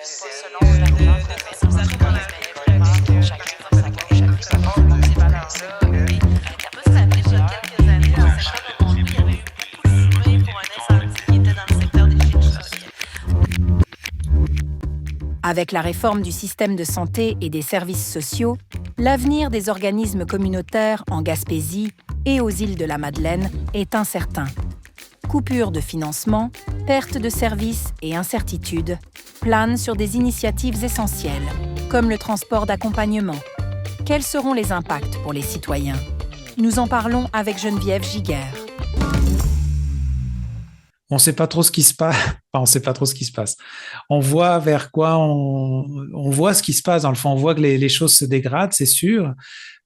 selon la demande de responsable dans la bénévolat, chacun dans sa gauche, chacun ces valeurs-là. Et ça peut se rappeler, il y a quelques années, dans le secteur de Montréal, il y avait eu beaucoup fumé pour un incendie qui était dans le secteur des Chichas. Avec la réforme du système de santé et des services sociaux, l'avenir des organismes communautaires en Gaspésie et aux îles de la Madeleine est incertain. Coupure de financement, perte de services et incertitudes planent sur des initiatives essentielles, comme le transport d'accompagnement. Quels seront les impacts pour les citoyens? Nous en parlons avec Geneviève Giguère. On ne sait pas trop ce qui se passe. Enfin, on sait pas trop ce qui se passe. On voit vers quoi on voit ce qui se passe. Dans le fond, on voit que les choses se dégradent, c'est sûr.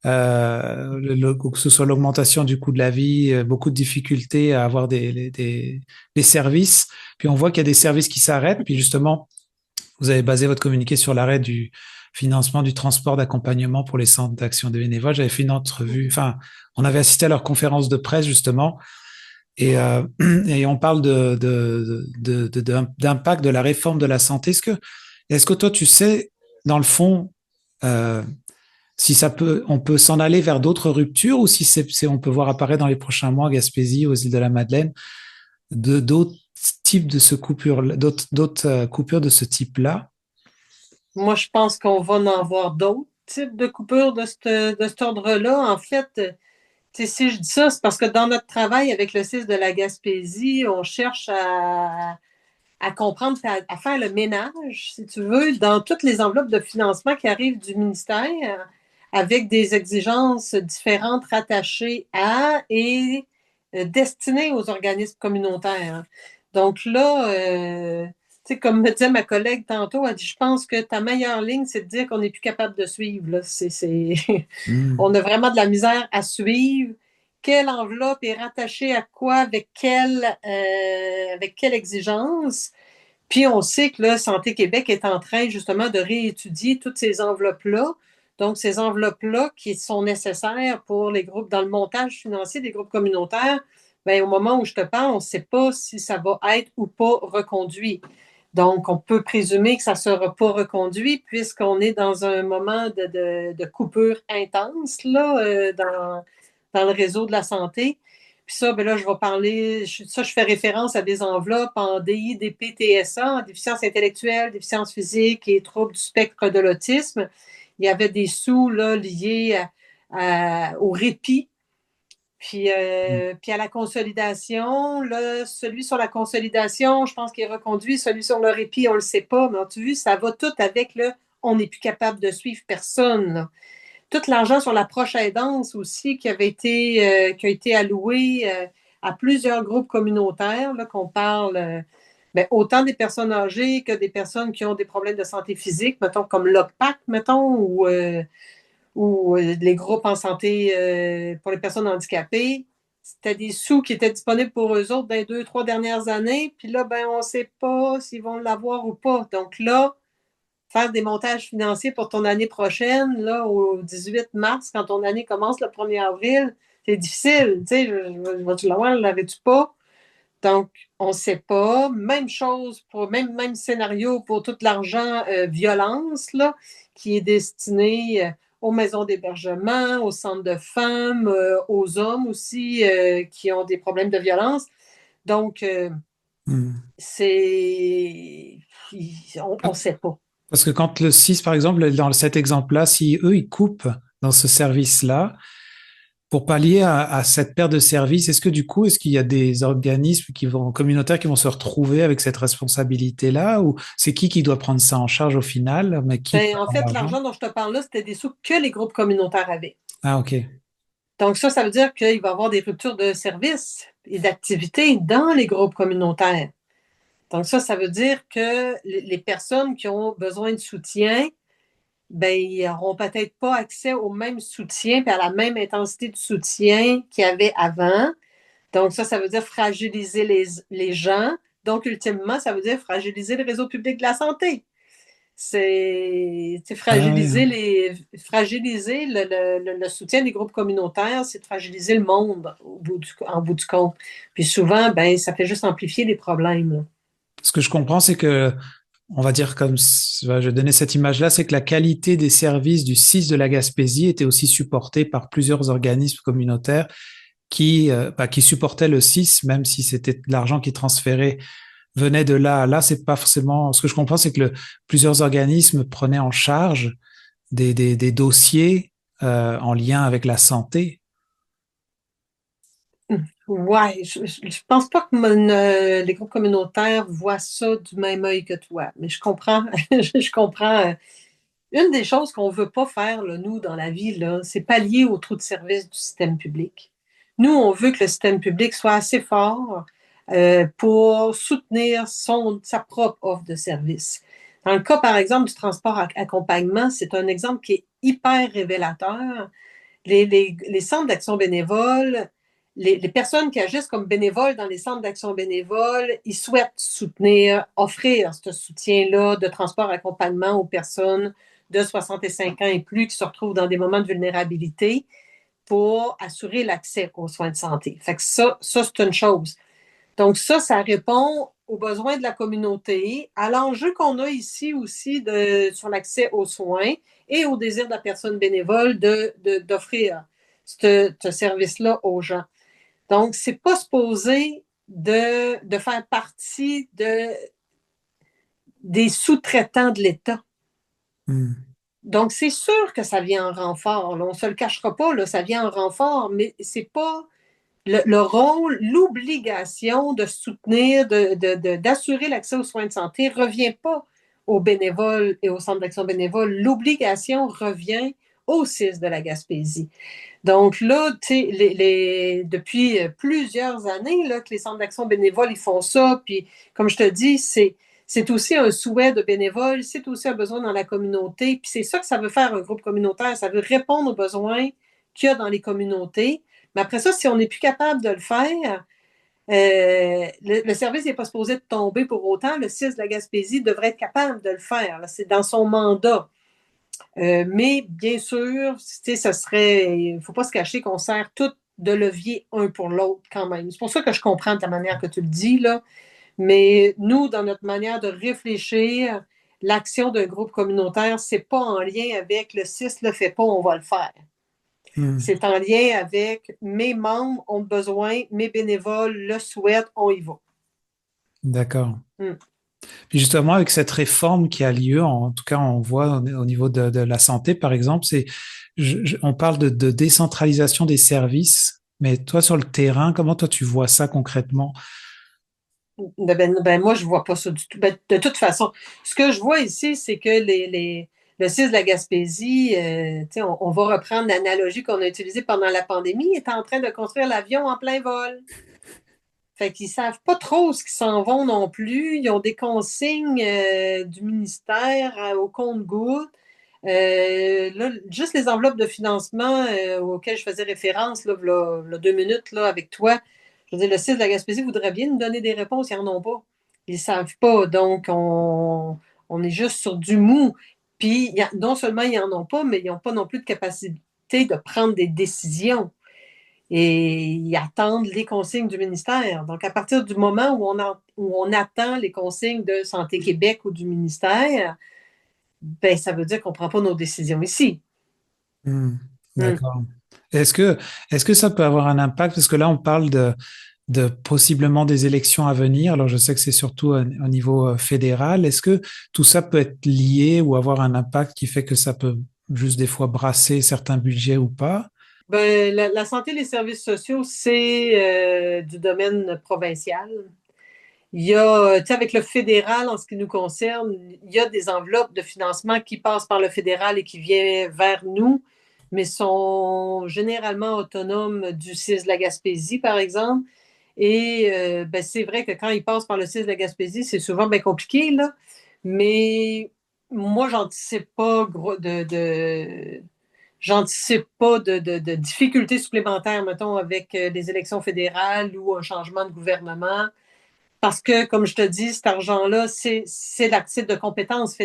Que ce soit l'augmentation du coût de la vie, beaucoup de difficultés à avoir des services. Puis on voit qu'il y a des services qui s'arrêtent. Puis justement, vous avez basé votre communiqué sur l'arrêt du financement du transport d'accompagnement pour les centres d'action des bénévoles. J'avais fait une entrevue. Enfin, on avait assisté à leur conférence de presse justement. Et on parle d'impact de la réforme de la santé. Est-ce que toi, tu sais, dans le fond, si on peut s'en aller vers d'autres ruptures ou si on peut voir apparaître dans les prochains mois à Gaspésie, aux îles de la Madeleine, d'autres types de d'autres coupures de ce type-là? Moi, je pense qu'on va en avoir d'autres types de coupures de cet ordre-là. En fait, si je dis ça, c'est parce que dans notre travail avec le CIS de la Gaspésie, on cherche à comprendre, à faire le ménage, si tu veux, dans toutes les enveloppes de financement qui arrivent du ministère, avec des exigences différentes rattachées à et destinées aux organismes communautaires. Donc là, comme me disait ma collègue tantôt, elle dit, je pense que ta meilleure ligne, c'est de dire qu'on n'est plus capable de suivre. Là. On a vraiment de la misère à suivre. Quelle enveloppe est rattachée à quoi, avec quelle exigence? Puis on sait que là, Santé Québec est en train justement de réétudier toutes ces enveloppes-là. Donc, ces enveloppes-là qui sont nécessaires pour les groupes, dans le montage financier des groupes communautaires, bien, au moment où je te parle, on ne sait pas si ça va être ou pas reconduit. Donc, on peut présumer que ça ne sera pas reconduit puisqu'on est dans un moment de coupure intense là, dans le réseau de la santé. Puis ça, ben là, je vais parler, je fais référence à des enveloppes en DI, DP, TSA, en déficience intellectuelle, déficience physique et troubles du spectre de l'autisme. Il y avait des sous là, liés au répit. Puis à la consolidation, là, celui sur la consolidation, je pense qu'il est reconduit. Celui sur le répit, on ne le sait pas. Mais tu as vu, ça va tout avec le on n'est plus capable de suivre personne. Là. Tout l'argent sur la proche aidance aussi qui a été alloué à plusieurs groupes communautaires, là, qu'on parle autant des personnes âgées que des personnes qui ont des problèmes de santé physique, mettons comme l'OCPAC, mettons, ou les groupes en santé pour les personnes handicapées. C'était des sous qui étaient disponibles pour eux autres dans les 2-3 dernières années. Puis là, on ne sait pas s'ils vont l'avoir ou pas. Donc là, faire des montages financiers pour ton année prochaine, là, au 18 mars, quand ton année commence le 1er avril, c'est difficile. Tu sais, vas-tu l'avoir, l'avais-tu pas? Donc, on ne sait pas. Même chose, même scénario pour tout l'argent violence, là, qui est destiné aux maisons d'hébergement, aux centres de femmes, aux hommes aussi qui ont des problèmes de violence. Donc, on ne sait pas. Parce que quand le 6, par exemple, dans cet exemple-là, si eux, ils coupent dans ce service-là, pour pallier à cette perte de service, est-ce qu'il y a des organismes communautaires qui vont se retrouver avec cette responsabilité-là, ou c'est qui doit prendre ça en charge au final? Mais en fait, l'argent dont je te parle là, c'était des sous que les groupes communautaires avaient. Ah, OK. Donc ça veut dire qu'il va y avoir des ruptures de services et d'activités dans les groupes communautaires. Donc ça veut dire que les personnes qui ont besoin de soutien, ils n'auront peut-être pas accès au même soutien et à la même intensité de soutien qu'il y avait avant. Donc ça veut dire fragiliser les gens. Donc, ultimement, ça veut dire fragiliser le réseau public de la santé. C'est fragiliser le soutien des groupes communautaires, c'est de fragiliser le monde en bout du compte. Puis souvent, ça fait juste amplifier les problèmes. Là. Ce que je comprends, c'est que on va dire je vais donner cette image-là, c'est que la qualité des services du CIS de la Gaspésie était aussi supportée par plusieurs organismes communautaires qui supportaient le CIS, même si c'était de l'argent qui transférait venait de là. Là, c'est pas forcément. Ce que je comprends, c'est que plusieurs organismes prenaient en charge des dossiers en lien avec la santé. Ouais, je pense pas que les groupes communautaires voient ça du même œil que toi, mais je comprends, je comprends. Une des choses qu'on veut pas faire, là, nous, dans la vie, là, c'est pallier au trou de service du système public. Nous, on veut que le système public soit assez fort pour soutenir sa propre offre de service. Dans le cas, par exemple, du transport accompagnement, c'est un exemple qui est hyper révélateur. Les centres d'action bénévole, les personnes qui agissent comme bénévoles dans les centres d'action bénévole, ils souhaitent soutenir, offrir ce soutien-là de transport accompagnement aux personnes de 65 ans et plus qui se retrouvent dans des moments de vulnérabilité pour assurer l'accès aux soins de santé. Fait que ça c'est une chose. Donc ça répond aux besoins de la communauté, à l'enjeu qu'on a ici aussi sur l'accès aux soins et au désir de la personne bénévole d'offrir ce service-là aux gens. Donc, c'est pas supposé de faire partie des sous-traitants de l'État. Donc, c'est sûr que ça vient en renfort. Là. On ne se le cachera pas, là, ça vient en renfort, mais c'est pas le rôle, l'obligation de soutenir, d'assurer l'accès aux soins de santé ne revient pas aux bénévoles et aux centres d'action bénévole. L'obligation revient au CIS de la Gaspésie. Donc là, tu sais, depuis plusieurs années là, que les centres d'action bénévole, ils font ça. Puis, comme je te dis, c'est aussi un souhait de bénévoles, c'est aussi un besoin dans la communauté. Puis c'est ça que ça veut faire un groupe communautaire. Ça veut répondre aux besoins qu'il y a dans les communautés. Mais après ça, si on n'est plus capable de le faire, le service n'est pas supposé de tomber pour autant. Le CIS de la Gaspésie devrait être capable de le faire. Là, c'est dans son mandat. Mais bien sûr, ça serait. Il ne faut pas se cacher qu'on sert tout de levier un pour l'autre quand même. C'est pour ça que je comprends ta manière que tu le dis, là. Mais nous, dans notre manière de réfléchir, l'action d'un groupe communautaire, c'est pas en lien avec le CIS le fait pas, on va le faire. C'est en lien avec mes membres ont besoin, mes bénévoles le souhaitent, on y va. D'accord. Puis justement, avec cette réforme qui a lieu, en tout cas, on voit au niveau de la santé, par exemple, on parle de décentralisation des services, mais toi, sur le terrain, comment toi, tu vois ça concrètement? Moi, je ne vois pas ça du tout. De toute façon, ce que je vois ici, c'est que le CIS de la Gaspésie, on va reprendre l'analogie qu'on a utilisée pendant la pandémie, est en train de construire l'avion en plein vol. Fait qu'ils ne savent pas trop ce qu'ils s'en vont non plus. Ils ont des consignes du ministère au compte-gouttes. Là, juste les enveloppes de financement auxquelles je faisais référence là, 2 minutes là, avec toi. Je veux dire, le CIS de la Gaspésie voudrait bien nous donner des réponses, ils n'en ont pas. Ils ne savent pas. Donc, on est juste sur du mou. Puis, non seulement ils n'en ont pas, mais ils n'ont pas non plus de capacité de prendre des décisions. Et ils attendent les consignes du ministère. Donc, à partir du moment où on attend les consignes de Santé Québec ou du ministère, ben, ça veut dire qu'on ne prend pas nos décisions ici. D'accord. Est-ce que ça peut avoir un impact? Parce que là, on parle de possiblement des élections à venir. Alors, je sais que c'est surtout au niveau fédéral. Est-ce que tout ça peut être lié ou avoir un impact qui fait que ça peut juste des fois brasser certains budgets ou pas? Ben, la santé et les services sociaux, c'est du domaine provincial. Il y a, tu sais, avec le fédéral, en ce qui nous concerne, il y a des enveloppes de financement qui passent par le fédéral et qui viennent vers nous, mais sont généralement autonomes du CIS de la Gaspésie, par exemple. Et ben, c'est vrai que quand ils passent par le CIS de la Gaspésie, c'est souvent bien compliqué, là. Mais moi, j'anticipe pas j'anticipe pas de difficultés supplémentaires, mettons, avec les élections fédérales ou un changement de gouvernement. Parce que, comme je te dis, cet argent-là, c'est l'actif de compétences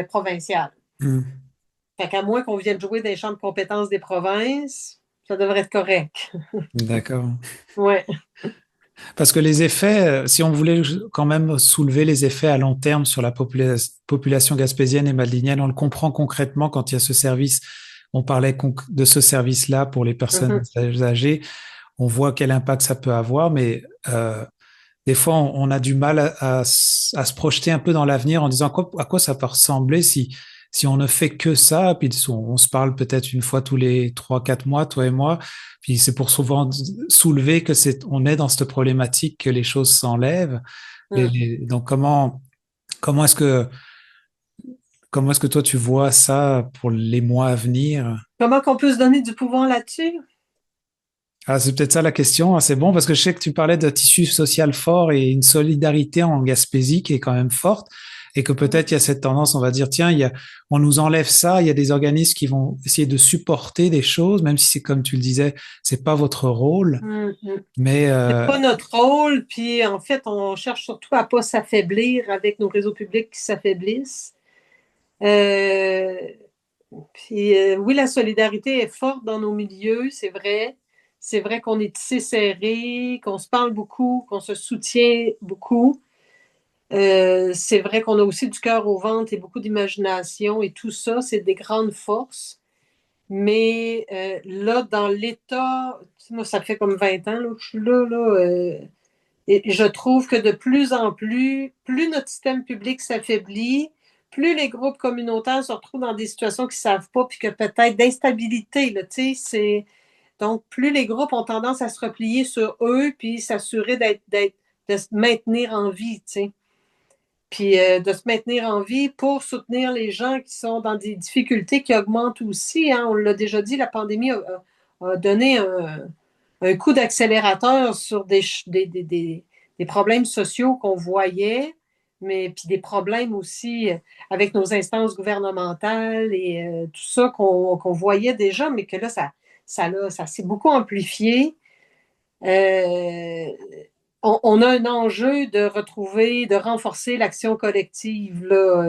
provinciales. Fait qu'à moins qu'on vienne jouer des champs de compétences des provinces, ça devrait être correct. D'accord. Ouais. Parce que les effets, si on voulait quand même soulever les effets à long terme sur la population gaspésienne et madeleinienne, on le comprend concrètement quand il y a ce service. On parlait de ce service-là pour les personnes Mhm. âgées. On voit quel impact ça peut avoir, mais des fois, on a du mal à se projeter un peu dans l'avenir en disant à quoi ça peut ressembler si on ne fait que ça. Puis on se parle peut-être une fois tous les 3, 4 mois, toi et moi. Puis c'est pour souvent soulever que on est dans cette problématique que les choses s'enlèvent. Mhm. Donc comment est-ce que comment est-ce que toi tu vois ça pour les mois à venir? Comment qu'on peut se donner du pouvoir là-dessus? Ah, c'est peut-être ça la question. Ah, c'est bon parce que je sais que tu parlais de tissu social fort et une solidarité en Gaspésie qui est quand même forte et que Mhm. peut-être il y a cette tendance, on va dire, tiens, on nous enlève ça, il y a des organismes qui vont essayer de supporter des choses, même si c'est comme tu le disais, c'est pas votre rôle, Mhm. mais C'est pas notre rôle, puis en fait, on cherche surtout à pas s'affaiblir avec nos réseaux publics qui s'affaiblissent. Euh, oui, la solidarité est forte dans nos milieux, c'est vrai. C'est vrai qu'on est tissé serré, qu'on se parle beaucoup, qu'on se soutient beaucoup. C'est vrai qu'on a aussi du cœur au ventre et beaucoup d'imagination et tout ça, c'est des grandes forces. Mais là, dans l'État, moi, ça fait comme 20 ans là, que je suis là, et je trouve que de plus en plus, plus notre système public s'affaiblit, plus les groupes communautaires se retrouvent dans des situations qu'ils ne savent pas, puis que peut-être d'instabilité, là, tu sais, c'est... Donc, plus les groupes ont tendance à se replier sur eux, puis s'assurer de se maintenir en vie, tu sais. Puis de se maintenir en vie pour soutenir les gens qui sont dans des difficultés qui augmentent aussi, hein. On l'a déjà dit, la pandémie a donné un coup d'accélérateur sur des problèmes sociaux qu'on voyait, mais puis des problèmes aussi avec nos instances gouvernementales et tout ça qu'on voyait déjà, mais que là, ça s'est beaucoup amplifié. Euh, on a un enjeu de retrouver, de renforcer l'action collective, là,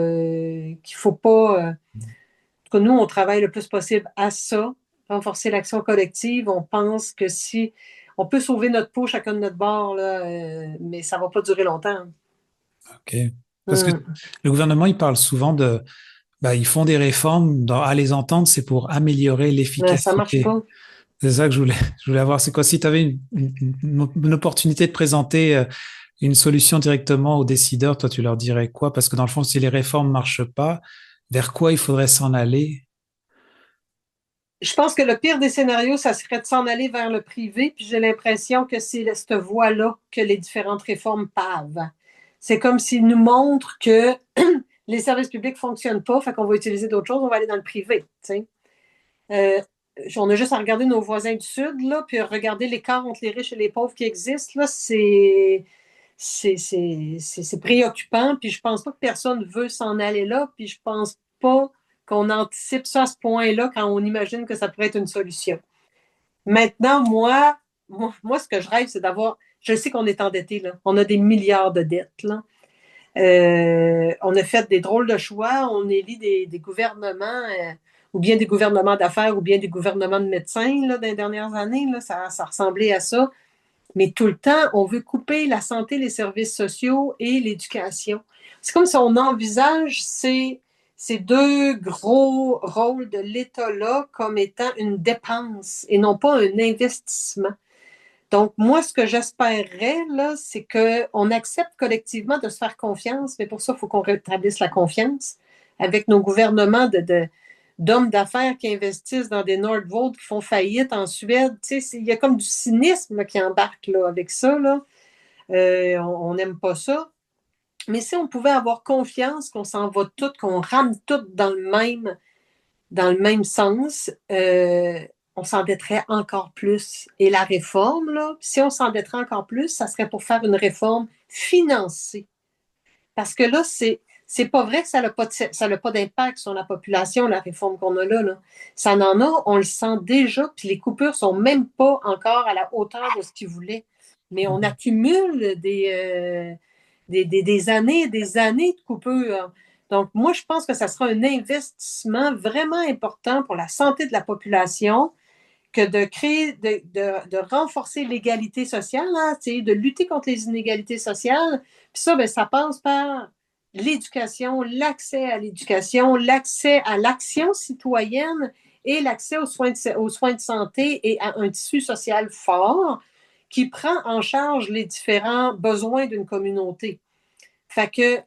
qu'il faut pas. En tout cas, nous, on travaille le plus possible à ça, renforcer l'action collective. On pense que si on peut sauver notre peau chacun de notre bord, là, mais ça va pas durer longtemps. ok. Parce que Hum. le gouvernement, il parle souvent bah, ils font des réformes, à les entendre, c'est pour améliorer Ça marche l'efficacité. pas. C'est ça que je voulais avoir. C'est quoi si tu avais une opportunité de présenter une solution directement aux décideurs, toi, tu leur dirais quoi? Parce que dans le fond, si les réformes marchent pas, vers quoi il faudrait s'en aller? Je pense que le pire des scénarios, ça serait de s'en aller vers le privé, puis j'ai l'impression que c'est cette voie-là que les différentes réformes pavent. C'est comme s'ils nous montrent que les services publics ne fonctionnent pas, fait qu'on va utiliser d'autres choses, on va aller dans le privé. Euh, on a juste à regarder nos voisins du Sud, là, puis regarder l'écart entre les riches et les pauvres qui existent, là, c'est préoccupant, puis je pense pas que personne veut s'en aller là, puis je pense pas qu'on anticipe ça à ce point-là quand on imagine que ça pourrait être une solution. Maintenant, moi ce que je rêve, c'est d'avoir, je sais qu'on est endetté, là, on a des milliards de dettes, là. On a fait des drôles de choix, on élit des gouvernements, ou bien des gouvernements d'affaires, ou bien des gouvernements de médecins là, dans les dernières années, là, ça ressemblait à ça. Mais tout le temps, on veut couper la santé, les services sociaux et l'éducation. C'est comme si on envisage ces deux gros rôles de l'État-là comme étant une dépense et non pas un investissement. Donc, moi, ce que j'espérerais, là, c'est qu'on accepte collectivement de se faire confiance, mais pour ça, il faut qu'on rétablisse la confiance avec nos gouvernements d'hommes d'affaires qui investissent dans des Nordvolt qui font faillite en Suède. Tu sais, il y a comme du cynisme là, qui embarque là, avec ça. Là. On n'aime pas ça. Mais si on pouvait avoir confiance qu'on s'en va tout, qu'on rame tout dans le même sens, on s'endetterait encore plus. Et la réforme, là, si on s'endetterait encore plus, ça serait pour faire une réforme financée. Parce que là, c'est pas vrai que ça n'a pas d'impact sur la population, la réforme qu'on a là, là. Ça en a, on le sent déjà, puis les coupures sont même pas encore à la hauteur de ce qu'ils voulaient. Mais on accumule des années et des années de coupures. Donc, moi, je pense que ça sera un investissement vraiment important pour la santé de la population que de créer, de renforcer l'égalité sociale, hein, de lutter contre les inégalités sociales. Puis ça, ben, ça passe par l'éducation, l'accès à l'éducation, l'accès à l'action citoyenne et l'accès aux soins de santé et à un tissu social fort qui prend en charge les différents besoins d'une communauté. Fait que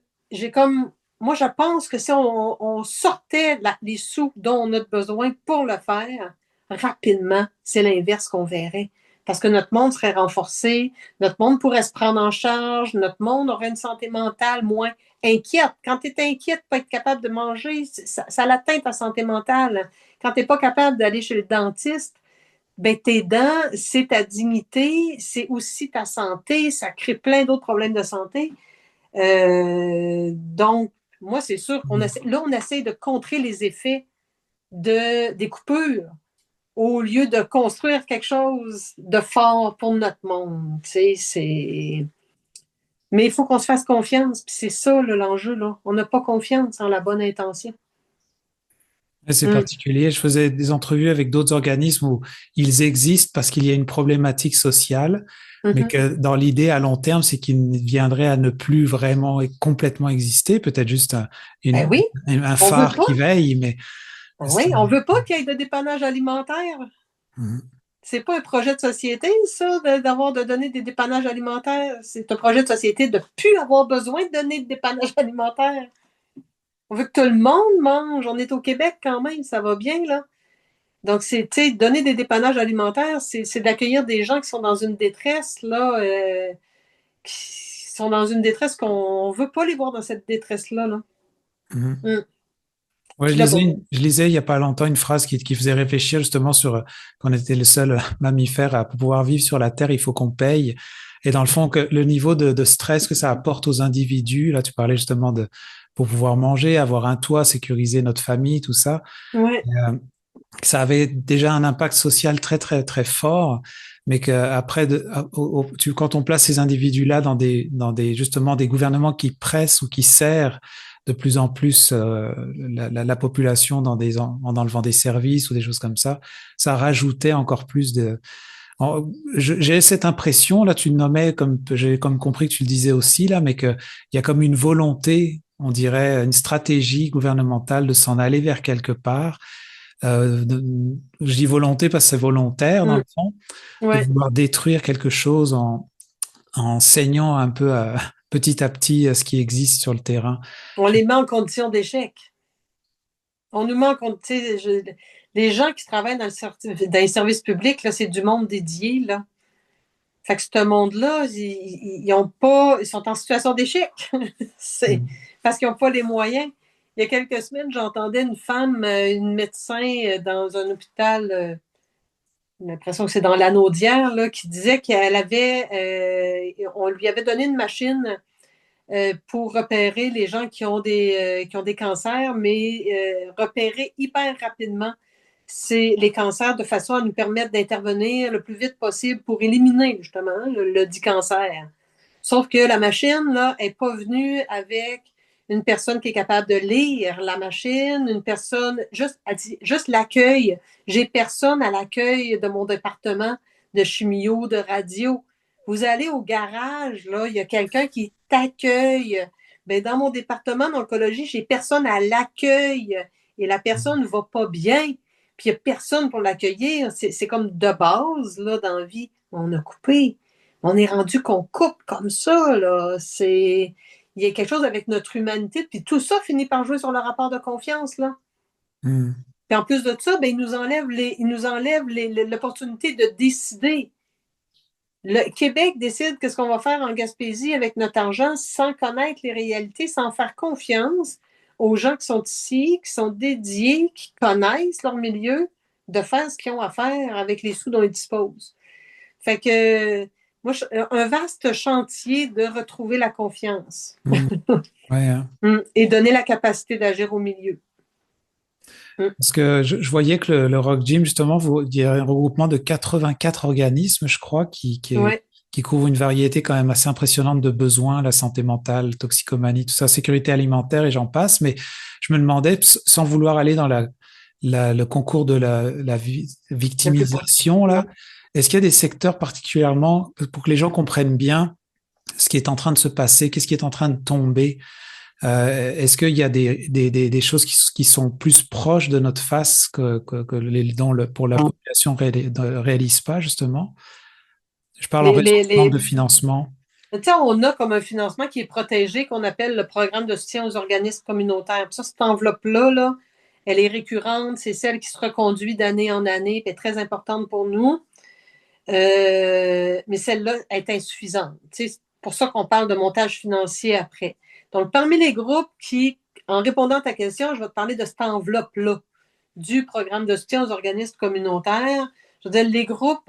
moi, je pense que si on sortait les sous dont on a besoin pour le faire, rapidement, c'est l'inverse qu'on verrait. Parce que notre monde serait renforcé, notre monde pourrait se prendre en charge, notre monde aurait une santé mentale moins inquiète. Quand tu es inquiète de ne pas être capable de manger, ça l'atteint ta santé mentale. Quand tu n'es pas capable d'aller chez le dentiste, ben tes dents, c'est ta dignité, c'est aussi ta santé, ça crée plein d'autres problèmes de santé. Donc, moi, c'est sûr, on essaie de contrer les effets des coupures au lieu de construire quelque chose de fort pour notre monde. Mais il faut qu'on se fasse confiance, puis c'est ça l'enjeu. Là. On n'a pas confiance en la bonne intention. C'est particulier. Je faisais des entrevues avec d'autres organismes où ils existent parce qu'il y a une problématique sociale, mais que dans l'idée à long terme, c'est qu'ils viendraient à ne plus vraiment et complètement exister. Peut-être juste un phare qui veille, mais... Oui, on veut pas qu'il y ait de dépannage alimentaire. C'est pas un projet de société, ça, de donner des dépannages alimentaires. C'est un projet de société de ne plus avoir besoin de donner de dépannage alimentaire. On veut que tout le monde mange. On est au Québec quand même, ça va bien, là. Donc, donner des dépannages alimentaires, c'est d'accueillir des gens qui sont dans une détresse, là, qui sont dans une détresse qu'on ne veut pas les voir dans cette détresse-là, là. Ouais, je lisais il n'y a pas longtemps une phrase qui faisait réfléchir justement sur qu'on était le seul mammifère à pouvoir vivre sur la Terre, il faut qu'on paye. Et dans le fond, que le niveau de stress que ça apporte aux individus, là, tu parlais justement pour pouvoir manger, avoir un toit, sécuriser notre famille, tout ça. Ouais. Ça avait déjà un impact social très, très, très fort, mais qu'après, quand on place ces individus-là dans justement des gouvernements qui pressent ou qui serrent de plus en plus la population en enlevant des services ou des choses comme ça rajoutait encore plus j'ai cette impression, là, tu le nommais, j'ai comme compris que tu le disais aussi, là, mais qu'il y a comme une volonté, on dirait, une stratégie gouvernementale de s'en aller vers quelque part. Je dis volonté parce que c'est volontaire, dans le fond, de vouloir détruire quelque chose en saignant un peu petit à petit ce qui existe sur le terrain. On les met en condition d'échec. On nous met en condition... Les gens qui travaillent dans les services publics, là, c'est du monde dédié, là. Fait que ce monde-là, ils sont en situation d'échec. Parce qu'ils n'ont pas les moyens. Il y a quelques semaines, j'entendais une femme, une médecin dans un hôpital, j'ai l'impression que c'est dans l'Anaudière, là, qui disait on lui avait donné une machine pour repérer les gens qui ont des cancers, mais repérer hyper rapidement les cancers de façon à nous permettre d'intervenir le plus vite possible pour éliminer justement le dit cancer. Sauf que la machine là n'est pas venue avec une personne qui est capable de lire la machine, une personne, juste l'accueil. J'ai personne à l'accueil de mon département de chimio, de radio. Vous allez au garage, là, il y a quelqu'un qui t'accueille. Ben, dans mon département d'oncologie, j'ai personne à l'accueil et la personne ne va pas bien. Puis il n'y a personne pour l'accueillir. C'est comme de base, là, dans la vie. On a coupé. On est rendu qu'on coupe comme ça, là. Il y a quelque chose avec notre humanité. Puis tout ça finit par jouer sur le rapport de confiance, là. Puis en plus de ça, ben, ils nous enlèvent l'opportunité de décider. Le Québec décide qu'est-ce qu'on va faire en Gaspésie avec notre argent sans connaître les réalités, sans faire confiance aux gens qui sont ici, qui sont dédiés, qui connaissent leur milieu, de faire ce qu'ils ont à faire avec les sous dont ils disposent. Fait que, moi, un vaste chantier de retrouver la confiance. Et donner la capacité d'agir au milieu. Parce que je voyais que le Rock Gym, justement, il y a un regroupement de 84 organismes, je crois, qui couvrent une variété quand même assez impressionnante de besoins, la santé mentale, toxicomanie, tout ça, sécurité alimentaire et j'en passe. Mais je me demandais, sans vouloir aller dans le concours de la Le plus victimisation, là, est-ce qu'il y a des secteurs particulièrement, pour que les gens comprennent bien ce qui est en train de se passer, qu'est-ce qui est en train de tomber? Est-ce qu'il y a des choses qui sont plus proches de notre face pour la population ne réalise pas, justement? Je parle en les, fait sur les, le manque les, de financement. Tu sais, on a comme un financement qui est protégé, qu'on appelle le programme de soutien aux organismes communautaires. Puis ça, cette enveloppe-là, là, elle est récurrente, c'est celle qui se reconduit d'année en année, puis est très importante pour nous. Mais celle-là est insuffisante. Tu sais, c'est pour ça qu'on parle de montage financier après. Donc, parmi les groupes qui, en répondant à ta question, je vais te parler de cette enveloppe-là du programme de soutien aux organismes communautaires. Je veux dire, les groupes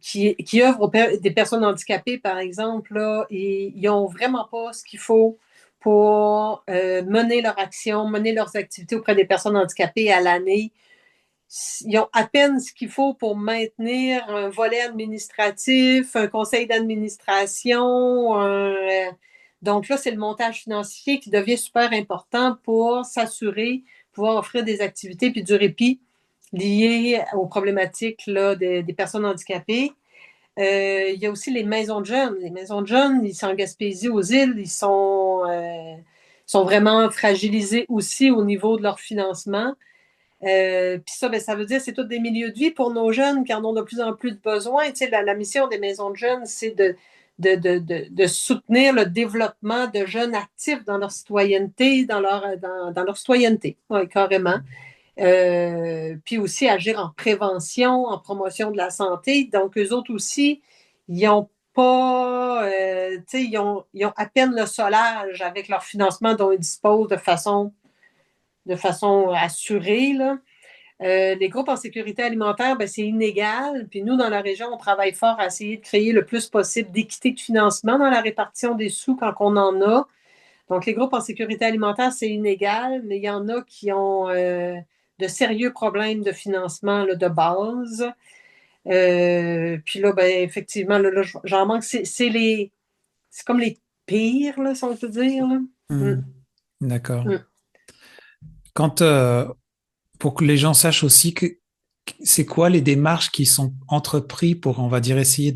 qui œuvrent des personnes handicapées, par exemple, là, ils n'ont vraiment pas ce qu'il faut pour mener leur action, mener leurs activités auprès des personnes handicapées à l'année. Ils ont à peine ce qu'il faut pour maintenir un volet administratif, un conseil d'administration. Donc là, c'est le montage financier qui devient super important pour s'assurer, pouvoir offrir des activités puis du répit liées aux problématiques là, des personnes handicapées. Il y a aussi les maisons de jeunes. Les maisons de jeunes, ils sont en Gaspésie, aux îles, ils sont vraiment fragilisés aussi au niveau de leur financement. Puis ça, ben, ça veut dire que c'est tous des milieux de vie pour nos jeunes qui en ont de plus en plus de besoin. Tu sais, la mission des maisons de jeunes, c'est de soutenir le développement de jeunes actifs dans leur citoyenneté, dans leur citoyenneté, ouais, carrément. Puis aussi agir en prévention, en promotion de la santé. Donc, eux autres aussi, ils n'ont pas, tu sais, ils ont à peine le solage avec leur financement dont ils disposent de façon assurée, là. Les groupes en sécurité alimentaire, ben, c'est inégal. Puis nous, dans la région, on travaille fort à essayer de créer le plus possible d'équité de financement dans la répartition des sous quand on en a. Donc, les groupes en sécurité alimentaire, c'est inégal, mais il y en a qui ont de sérieux problèmes de financement là, de base. Puis là, ben, effectivement, là, j'en manque. C'est comme les pires, là, si on peut dire. Là. D'accord. Mm. Quand, pour que les gens sachent aussi c'est quoi les démarches qui sont entreprises pour, on va dire, essayer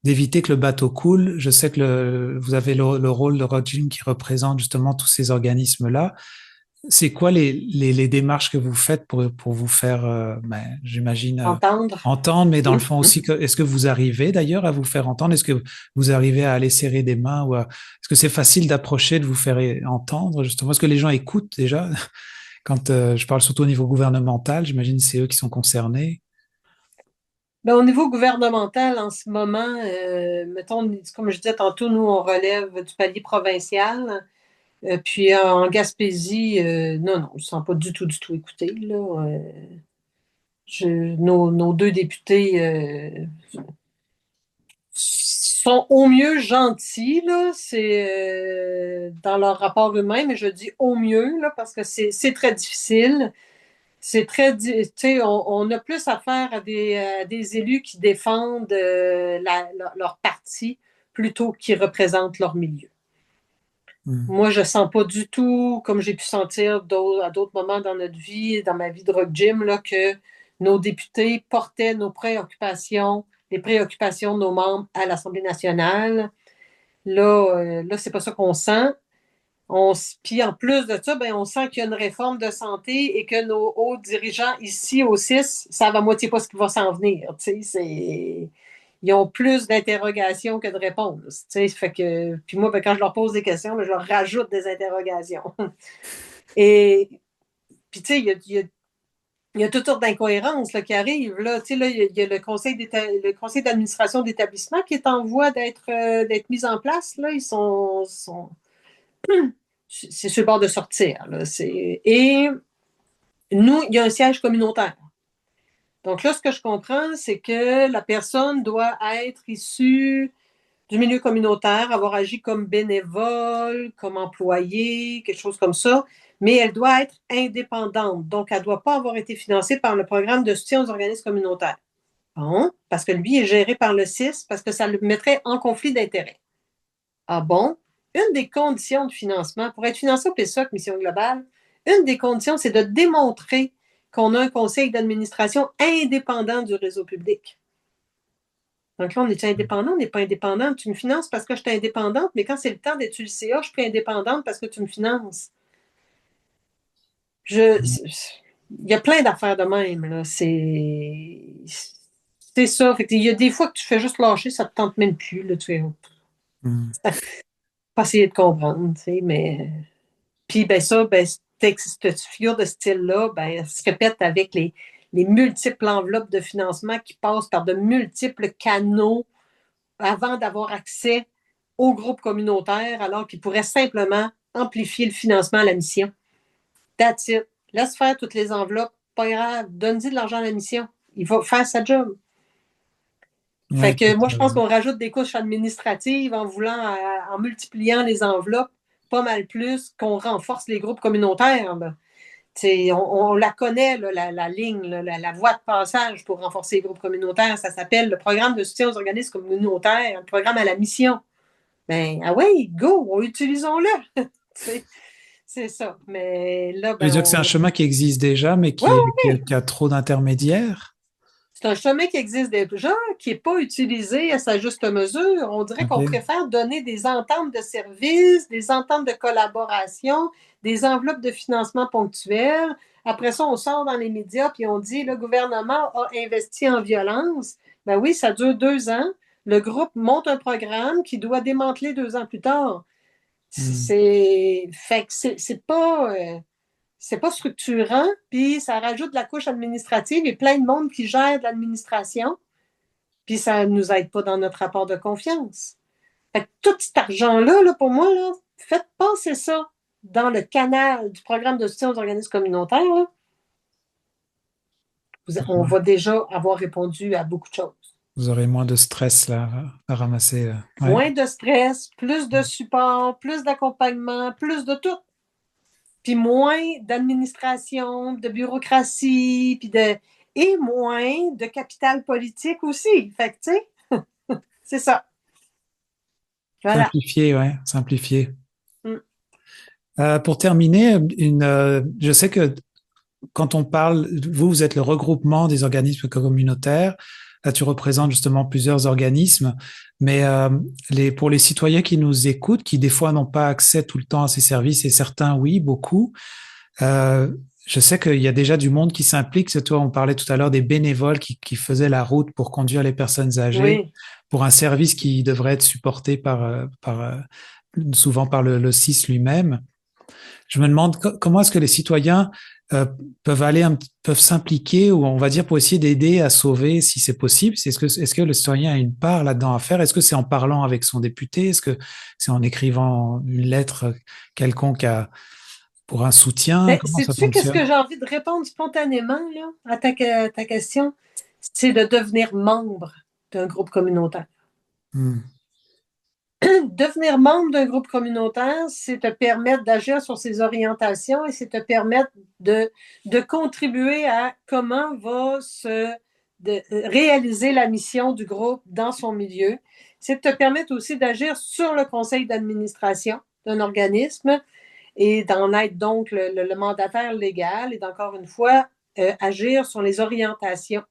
d'éviter que le bateau coule. Je sais que vous avez le rôle de Rothschild qui représente justement tous ces organismes-là. C'est quoi les démarches que vous faites pour vous faire, j'imagine, Entendre. entendre, mais dans le fond aussi, est-ce que vous arrivez d'ailleurs à vous faire entendre? Est-ce que vous arrivez à aller serrer des mains est-ce que c'est facile d'approcher, de vous faire entendre justement? Est-ce que les gens écoutent déjà? Quand je parle surtout au niveau gouvernemental, j'imagine que c'est eux qui sont concernés. Ben, au niveau gouvernemental, en ce moment, mettons, comme je disais tantôt, nous, on relève du palier provincial. Puis en Gaspésie, non, je ne sens pas du tout écouté. Là. Nos deux députés sont au mieux gentils, là, c'est dans leur rapport humain, mais je dis au mieux là, parce que c'est très difficile. C'est très, tu sais, on a plus affaire à des élus qui défendent leur parti plutôt qu'ils représentent leur milieu. Moi, je ne sens pas du tout, comme j'ai pu sentir à d'autres moments dans notre vie, dans ma vie de rock gym, là, que nos députés portaient nos préoccupations, les préoccupations de nos membres à l'Assemblée nationale. Là, c'est pas ça qu'on sent. Puis en plus de ça, ben, on sent qu'il y a une réforme de santé et que nos hauts dirigeants ici au CIS savent à moitié pas ce qui va s'en venir. Ils ont plus d'interrogations que de réponses. Fait que, puis moi, ben, quand je leur pose des questions, ben, je leur rajoute des interrogations. Et puis, tu sais, il y a toutes sortes d'incohérences là, qui arrivent. Là. Là, il y a le conseil d'administration d'établissement qui est en voie d'être mis en place. Là. Ils sont c'est sur le bord de sortir. Là. Et nous, il y a un siège communautaire. Donc là, ce que je comprends, c'est que la personne doit être issue du milieu communautaire, avoir agi comme bénévole, comme employé, quelque chose comme ça, mais elle doit être indépendante. Donc, elle ne doit pas avoir été financée par le programme de soutien aux organismes communautaires. Bon, parce que lui est géré par le CIS, parce que ça le mettrait en conflit d'intérêts. Ah bon? Une des conditions de financement, pour être financé au PSOC, Mission Globale, Une des conditions, c'est de démontrer qu'on a un conseil d'administration indépendant du réseau public. Donc là, on est indépendant, on n'est pas indépendant. Tu me finances parce que je suis indépendante, mais quand c'est le temps d'être sur le CA, je suis plus indépendante parce que tu me finances. Il y a plein d'affaires de même, là. C'est ça. Fait que il y a des fois que tu fais juste lâcher, ça te tente même plus, là. Tu fais pas essayer de comprendre, tu sais, mais... Puis, ben ça, ben, cette figure de style-là, ben, elle se répète avec les multiples enveloppes de financement qui passent par de multiples canaux avant d'avoir accès au groupe communautaire, alors qu'ils pourraient simplement amplifier le financement à la mission. That's it. Laisse faire toutes les enveloppes, pas grave, donne-y de l'argent à la mission. Il va faire sa job. Fait que moi, je pense qu'on rajoute des couches administratives en en multipliant les enveloppes pas mal plus qu'on renforce les groupes communautaires. Là. On la connaît, là, la ligne, là, la voie de passage pour renforcer les groupes communautaires. Ça s'appelle le programme de soutien aux organismes communautaires, le programme à la mission. Ben, ah oui, go, utilisons-le. C'est ça. Mais là, Je veux dire que c'est un chemin qui existe déjà, mais qui a trop d'intermédiaires. C'est un chemin qui existe déjà, qui n'est pas utilisé à sa juste mesure. On dirait qu'on préfère donner des ententes de services, des ententes de collaboration, des enveloppes de financement ponctuelles. Après ça, on sort dans les médias puis on dit le gouvernement a investi en violence. Ben oui, ça dure 2 ans. Le groupe monte un programme qui doit démanteler 2 ans plus tard. Fait que c'est pas structurant, puis ça rajoute de la couche administrative et plein de monde qui gère de l'administration, puis ça ne nous aide pas dans notre rapport de confiance. Fait que tout cet argent-là, là, pour moi, là, faites passer ça dans le canal du programme de soutien aux organismes communautaires. Là. On va déjà avoir répondu à beaucoup de choses. Vous aurez moins de stress là, à ramasser. Ouais. Moins de stress, plus de support, plus d'accompagnement, plus de tout. Puis moins d'administration, de bureaucratie, et moins de capital politique aussi. Fait que, tu sais, c'est ça. Voilà. Simplifier, ouais, simplifier. Pour terminer, je sais que quand on parle, vous êtes le regroupement des organismes communautaires. Là, tu représentes justement plusieurs organismes, mais pour les citoyens qui nous écoutent, qui des fois n'ont pas accès tout le temps à ces services, et certains, oui, beaucoup, je sais qu'il y a déjà du monde qui s'implique. Toi, on parlait tout à l'heure des bénévoles qui faisaient la route pour conduire les personnes âgées, pour un service qui devrait être supporté souvent par le CIS lui-même. Je me demande comment est-ce que les citoyens peuvent s'impliquer, ou on va dire pour essayer d'aider à sauver si c'est possible. Est-ce que le citoyen a une part là-dedans à faire? Est-ce que c'est en parlant avec son député? Est-ce que c'est en écrivant une lettre quelconque pour un soutien? Sais-tu qu'est-ce que j'ai envie de répondre spontanément là, à ta question? C'est de devenir membre d'un groupe communautaire. Devenir membre d'un groupe communautaire, c'est te permettre d'agir sur ses orientations et c'est te permettre de contribuer à comment va réaliser la mission du groupe dans son milieu. C'est te permettre aussi d'agir sur le conseil d'administration d'un organisme et d'en être donc le mandataire légal et d'encore une fois agir sur les orientations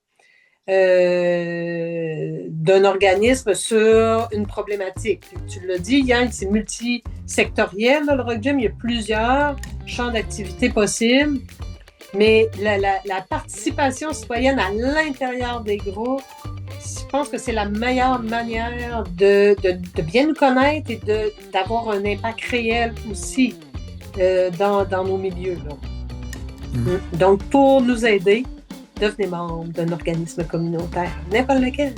d'un organisme sur une problématique. Tu l'as dit, Yann, c'est multisectoriel, là, le Rock Gym, il y a plusieurs champs d'activité possibles, mais la participation citoyenne à l'intérieur des groupes, je pense que c'est la meilleure manière de bien nous connaître et d'avoir un impact réel aussi dans nos milieux. Là. Donc, pour nous aider, devenez membre d'un organisme communautaire, n'importe lequel.